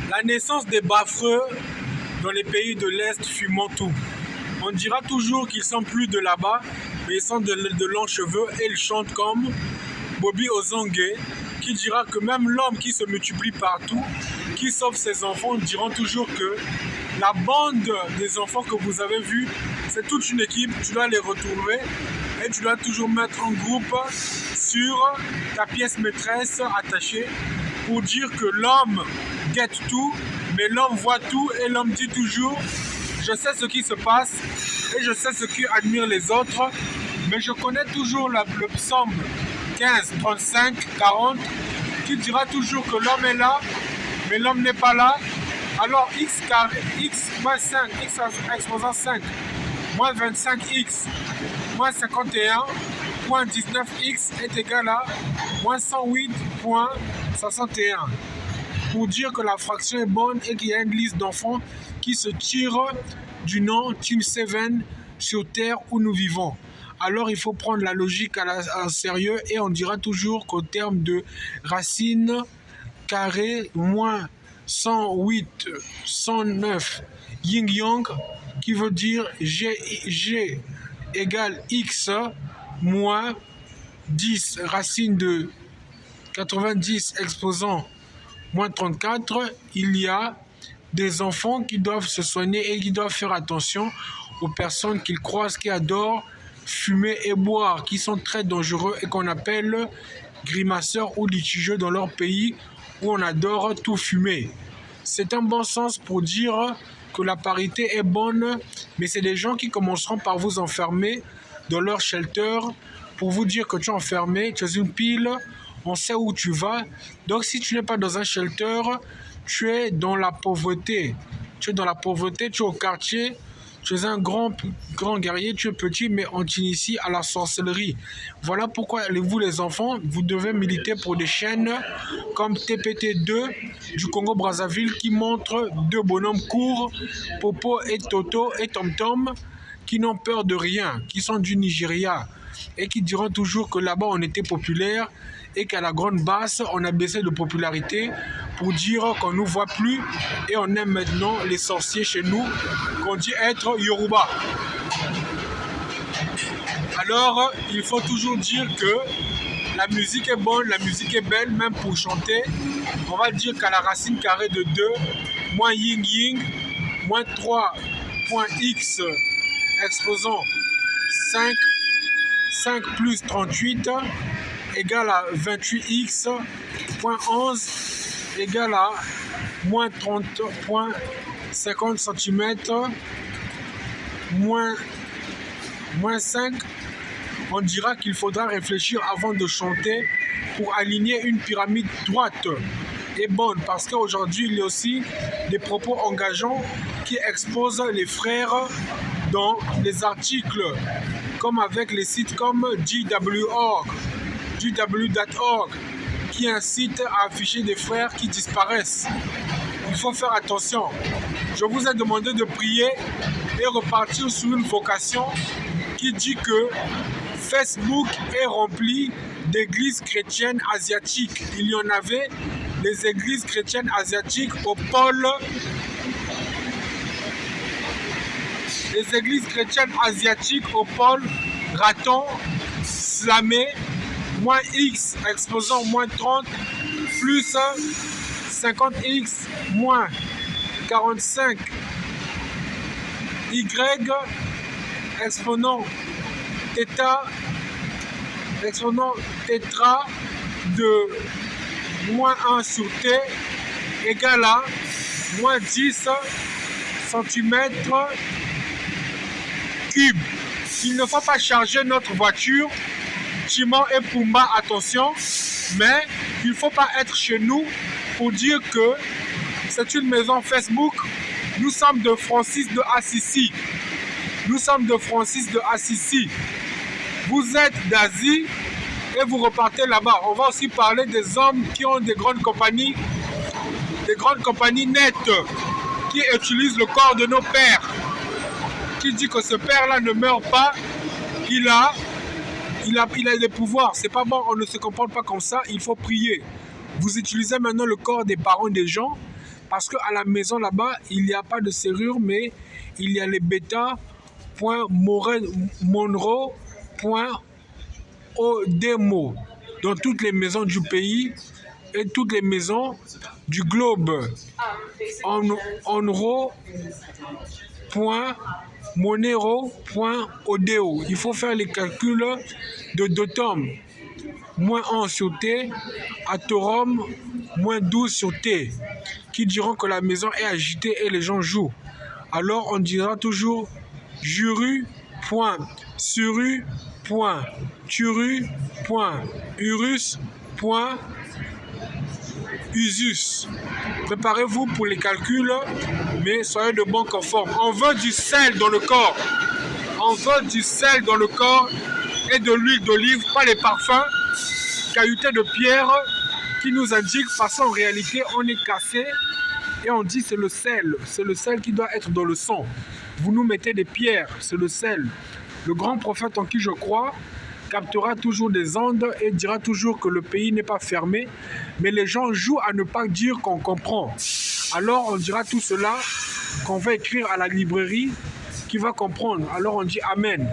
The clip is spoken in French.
La naissance des Bafreux dans les pays de l'Est fumant tout. On dira toujours qu'ils sont plus de là-bas, mais ils sont de longs cheveux et ils chantent comme Bobby Ozongue, qui dira que même l'homme qui se multiplie partout, qui sauve ses enfants, diront toujours que la bande des enfants que vous avez vus, c'est toute une équipe, tu dois les retrouver et tu dois toujours mettre en groupe sur ta pièce maîtresse attachée pour dire que l'homme guette tout, mais l'homme voit tout et l'homme dit toujours je sais ce qui se passe et je sais ce qui admire les autres, mais je connais toujours le psaume 15, 35, 40 qui dira toujours que l'homme est là, mais l'homme n'est pas là. Alors x carré, x moins 5, x exposant 5, moins 25x, moins 51, moins 19x est égal à moins 108,61. Pour dire que la fraction est bonne et qu'il y a une liste d'enfants qui se tirent du nom Team 7 sur Terre où nous vivons. Alors il faut prendre la logique à sérieux et on dira toujours qu'au terme de racine carrée moins 108, 109 yin-yang, qui veut dire G égale X moins 10 racine de 90 exposant moins 34, il y a des enfants qui doivent se soigner et qui doivent faire attention aux personnes qu'ils croisent qui adorent fumer et boire, qui sont très dangereux et qu'on appelle grimaceurs ou litigieux dans leur pays où on adore tout fumer. C'est un bon sens pour dire que la parité est bonne, mais c'est des gens qui commenceront par vous enfermer dans leur shelter pour vous dire que tu es enfermé, tu es une pile, on sait où tu vas. Donc si tu n'es pas dans un shelter, tu es dans la pauvreté. Tu es dans la pauvreté, tu es au quartier, tu es un grand guerrier, tu es petit, mais on t'initie à la sorcellerie. Voilà pourquoi vous les enfants, vous devez militer pour des chaînes comme TPT2 du Congo-Brazzaville qui montrent deux bonhommes courts, Popo et Toto et Tom Tom, qui n'ont peur de rien, qui sont du Nigeria et qui diront toujours que là-bas on était populaire et qu'à la grande basse on a baissé de popularité pour dire qu'on ne nous voit plus et on aime maintenant les sorciers chez nous qu'on dit être Yoruba. Alors il faut toujours dire que la musique est bonne, la musique est belle, même pour chanter. On va dire qu'à la racine carrée de 2, moins yin yin, moins 3.x exposant 5 plus 38 égale à 28x, point 11 égale à moins 30,50 cm, moins 5. On dira qu'il faudra réfléchir avant de chanter pour aligner une pyramide droite et bonne, parce qu'aujourd'hui il y a aussi des propos engageants qui exposent les frères dans les articles, comme avec les sites comme GW.org, qui incitent à afficher des frères qui disparaissent. Il faut faire attention. Je vous ai demandé de prier et repartir sur une vocation qui dit que Facebook est rempli d'églises chrétiennes asiatiques. Il y en avait des églises chrétiennes asiatiques au pôle. Les églises chrétiennes asiatiques au pôle Raton, Slamé, moins X exposant moins 30, plus 50X, moins 45, Y exponent tétra de moins 1 sur T égale à moins 10 cm cube. Il ne faut pas charger notre voiture, Timon et Pumba, attention, mais il ne faut pas être chez nous pour dire que c'est une maison Facebook. Nous sommes de Francis de Assisi. Nous sommes de Francis de Assisi. Vous êtes d'Asie et vous repartez là-bas. On va aussi parler des hommes qui ont des grandes compagnies nettes, qui utilisent le corps de nos pères, qui dit que ce père-là ne meurt pas, il a des pouvoirs. C'est pas bon, on ne se comporte pas comme ça, il faut prier. Vous utilisez maintenant le corps des parents des gens Parce qu'à la maison là-bas, il n'y a pas de serrure, mais il y a les beta.monroe.odemo dans toutes les maisons du pays et toutes les maisons du globe. Monero.odeo. Il faut faire les calculs de Dotom. -1 sur T, Atorum, -12 sur T, qui diront que la maison est agitée et les gens jouent. Alors on dira toujours juru.suru.turus.usus. Préparez-vous pour les calculs, mais soyez de bon conforme. On veut du sel dans le corps. On veut du sel dans le corps et de l'huile d'olive, pas les parfums cailloutés de pierre qui nous indiquent parce qu'en réalité on est cassé et on dit c'est le sel qui doit être dans le sang. Vous nous mettez des pierres, c'est le sel. Le grand prophète en qui je crois captera toujours des ondes et dira toujours que le pays n'est pas fermé, mais les gens jouent à ne pas dire qu'on comprend. Alors on dira tout cela qu'on va écrire à la librairie qui va comprendre. Alors on dit Amen.